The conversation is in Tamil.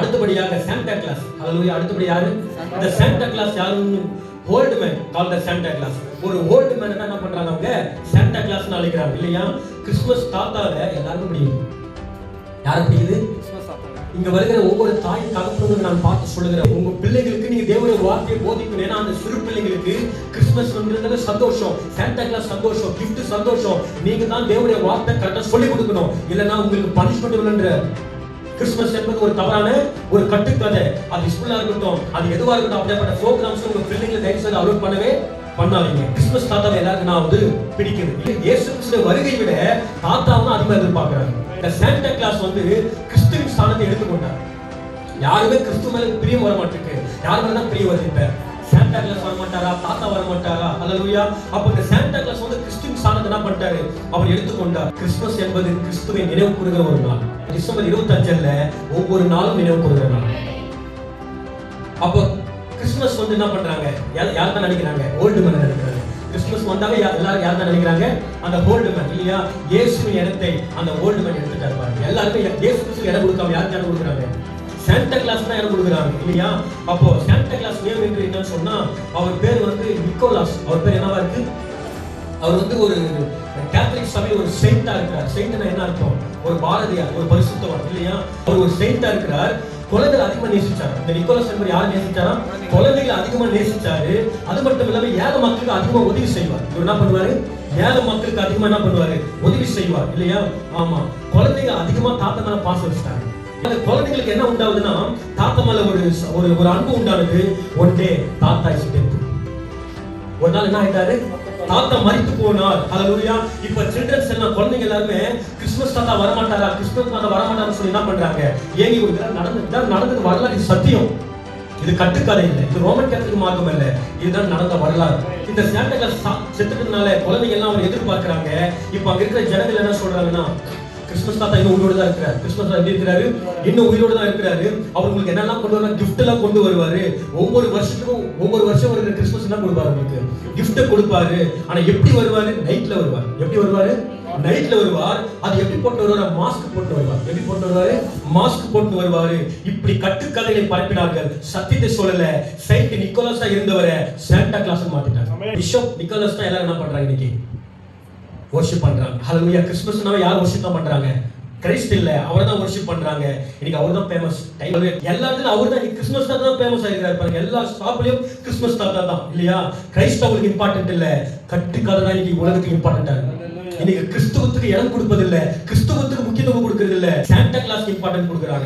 அடுத்தபடியாக சாண்டா கிளாஸ். ஹalleluya. அடுத்தபடி யாரு? இந்த சாண்டா கிளாஸ் யாருன்னு ஓல்ட் மேன் கால் த சாண்டா கிளாஸ். ஒரு ஓல்ட் மேன் என்ன பண்றாங்க அவங்க சாண்டா கிளாஸ்னு அழைக்கிறாங்க இல்லையா? கிறிஸ்துமஸ் தாத்தால எல்லாருக்கும் பிடிக்குது. யாருக்கு பிடிக்குது? கிறிஸ்துமஸ் தாத்தா. இங்க வருகிற ஒவ்வொரு தாய் தகப்பனுக்கு நான் பார்த்து சொல்லுகிறேன், உங்க பிள்ளைகளுக்கு நீங்க தேவனுடைய வார்த்தையை போதிக்கணும். ஏன்னா அந்த சிறு பிள்ளைகளுக்கு கிறிஸ்துமஸ் வந்துன்றது சந்தோஷம், சாண்டா கிளாஸ் சந்தோஷம், கிஃப்ட் சந்தோஷம். நீங்க தான் தேவனுடைய வார்த்தை கரெக்டா சொல்லி கொடுக்கணும். இல்லைன்னா உங்களுக்கு பனிஷ்மெண்ட் இல்லைன்ற. கிறிஸ்துமஸ் என்பது ஒரு தவறான ஒரு கட்டுக்கதை. அது ஸ்கூலா இருக்கட்டும், அது எதுவா இருக்கட்டும், அப்படிப்பட்ட ப்ரோக்ராம்ஸ் உங்க பிள்ளைங்களை தயவு செய்து அலோட் பண்ணவே பண்ணாதீங்க. கிறிஸ்துமஸ் தாத்தாவை எல்லாருக்கும் நான் வந்து பிடிக்குது. இயேசு கிறிஸ்துவின் வருகை விட தாத்தாவை அதிகமாக எதிர்பார்க்கிறாங்க. இந்த சாண்டா கிளாஸ் வந்து கிறிஸ்துவின் ஸ்தானத்தை எடுத்துக்கொண்டார். யாருமே கிறிஸ்து மேல பிரியம் வர மாட்டிருக்கு. யார் மேல தான் பிரியம் வருது? இப்ப சாண்டா கிளாஸ் வர மாட்டாரா, தாத்தா வர மாட்டாரா? ஹalleluya. அப்ப இந்த சாண்டா கிளாஸ் வந்து கிறிஸ்துவின் ஸ்தானத்தை என்ன பண்ணிட்டாரு? அவர் எடுத்துக்கொண்டார். கிறிஸ்துமஸ் என்பது கிறிஸ்துவை நினைவு கூறுகிற ஒரு நாள். டிசம்பர் 25ல ஒவ்வொரு நாளும் நினைவு கூறுகிற நாள். அப்போ கிறிஸ்துமஸ் வந்து என்ன பண்றாங்க? யார் தான் நினைக்கிறாங்க? ஓல்டு மேன் நினைக்கிறாங்க. கிறிஸ்துமஸ் வந்தாவே எல்லாரும் யார் தான் நினைக்கிறாங்க? அந்த ஓல்டு மேன் இல்லையா? இயேசுவின் இடத்தை அந்த ஓல்டு மேன் எடுத்துட்டாரு பாருங்க. எல்லாருமே இயேசு கிறிஸ்துவுக்கு இடம் கொடுக்காம யாருக்கு இடம் கொடுக்குறாங்க? சாண்டா கிளாஸ் தான் இடம் கொடுக்குறாங்க இல்லையா? அப்போ சாண்டா கிளாஸ் நேம் என்று என்னன்னு சொன்னா, அவர் பேர் வந்து நிக்கோலாஸ். அவர் பேர் என்னவா இருக்கு? அவர் வந்து ஒரு கேத்தலிக் சபையில் ஒரு செயின்டா இருக்கிறார். செயின்ட்னா என்ன அர்த்தம்? ஒரு பாரதியார், ஒரு பரிசுத்தவான் இல்லையா? அவர் ஒரு செயின்டா இருக்கிறார். குழந்தைகளை அதிகமா நேசிச்சாரு. இந்த நிக்கோலாஸ் என்பவர் யார் நேசிச்சாரா? குழந்தைகளை அதிகமா நேசிச்சாரு. அது மட்டும் இல்லாம ஏழை மக்களுக்கு அதிகமா உதவி செய்வார். இவர் என்ன பண்ணுவாரு? ஏழை மக்களுக்கு அதிகமா என்ன பண்ணுவாரு? உதவி செய்வார் இல்லையா? ஆமா. குழந்தைங்க அதிகமா தாத்தா மேல பாசம் வச்சுட்டாங்க. அந்த குழந்தைகளுக்கு என்ன உண்டாகுதுன்னா, தாத்தா மேல ஒரு அன்பு உண்டானது. ஒன் டே தாத்தா இஸ் டெத். ஒரு நாள் என்ன ஆயிட்டாரு? தாத்தா மரித்து போனார். ஹalleluya. இப்ப சில்ட்ரன்ஸ் எல்லாம் குழந்தைங்க எல்லாரும் கிறிஸ்துமஸ் தாத்தா வர மாட்டாரா, கிறிஸ்துமஸ் தாத்தா வர மாட்டாருன்னு சொல்லி என்ன பண்றாங்க? ஏங்கி கொடுக்குறாங்க. நடந்தது வரலாறு. இது சத்தியம். இது கட்டுக்கதை இல்லை. இது ரோமன் கேத்தலிக் மார்க்கம் இல்ல. இதுதான் நடந்த வரலாறு. இந்த சாண்டா கிளாஸ் செத்துட்டதுனால குழந்தைங்க எல்லாம் அவர் எதிர்பார்க்கிறாங்க. இப்ப அங்க இருக்கிற ஜனங்கள் என்ன சொல்றாங்கன்னா, கிறிஸ்துமஸ் தாத்தா இன்னும் உயிரோடு தான் இருக்கிறார். கிறிஸ்துமஸ் தாத்தா எப்படி இருக்கிறாரு? இன்னும் உயிரோடு தான் இருக்கிறாரு. அவர் உங்களுக்கு என்னெல்லாம் கொண்டு வருவாரு? கிஃப்ட் எல்லாம் கொண்டு வருவாரு. ஒவ்வொரு வருஷம் வருகிற கிறிஸ்துமஸ் என்ன கொடுப்பாரு? உங்களுக்கு கிஃப்ட் கொடுப்பாரு. ஆனா எப்படி வருவாரு? நைட்ல வருவார். எப்படி வருவாரு? நைட்ல வருவார். அது எப்படி போட்டு வருவாரு? மாஸ்க் போட்டு வருவார். எப்படி போட்டு வருவாரு? மாஸ்க் போட்டு வருவாரு. இப்படி கட்டுக்கதைகளை பரப்பினார்கள். சத்தியத்தை சொல்லல. செயின்ட் நிக்கோலாஸா இருந்தவரை சாண்டா கிளாஸ் மாத்திட்டாங்க. பிஷப் நிக்கோலாஸ் தான் எல்லாரும் என்ன பண்றாங்க? இன்னைக்கு வர்ஷிப் பண்றாங்க. ஹalleluya. கிறிஸ்துமஸ்னாவே யார் வர்ஷிப் தான் பண்றாங்க? கிறிஸ்து இல்ல, அவர் தான் வர்ஷிப் பண்றாங்க. இன்னைக்கு அவர் தான் ஃபேமஸ். எல்லாத்துலயும் அவர் தான். கிறிஸ்துமஸ் தாத்தா தான் ஃபேமஸ் ஆயிருக்காரு பாருங்க. எல்லா ஷாப்லயும் கிறிஸ்துமஸ் தாத்தா தான் இல்லையா? கிறிஸ்து அவங்களுக்கு இம்பார்ட்டன்ட் இல்ல, கட்டுக்கதை தான் இன்னைக்கு உலகத்துக்கு இம்பார்ட்டன்டா இருக்கு. இன்னைக்கு கிறிஸ்துவத்துக்கு இடம் கொடுப்பதில்லை, கிறிஸ்துவத்துக்கு முக்கியத்துவம் கொடுக்கறது இல்ல, சாண்டா கிளாஸ்க்கு இம்பார்ட்டன்ட் கொடுக்குறாங்க.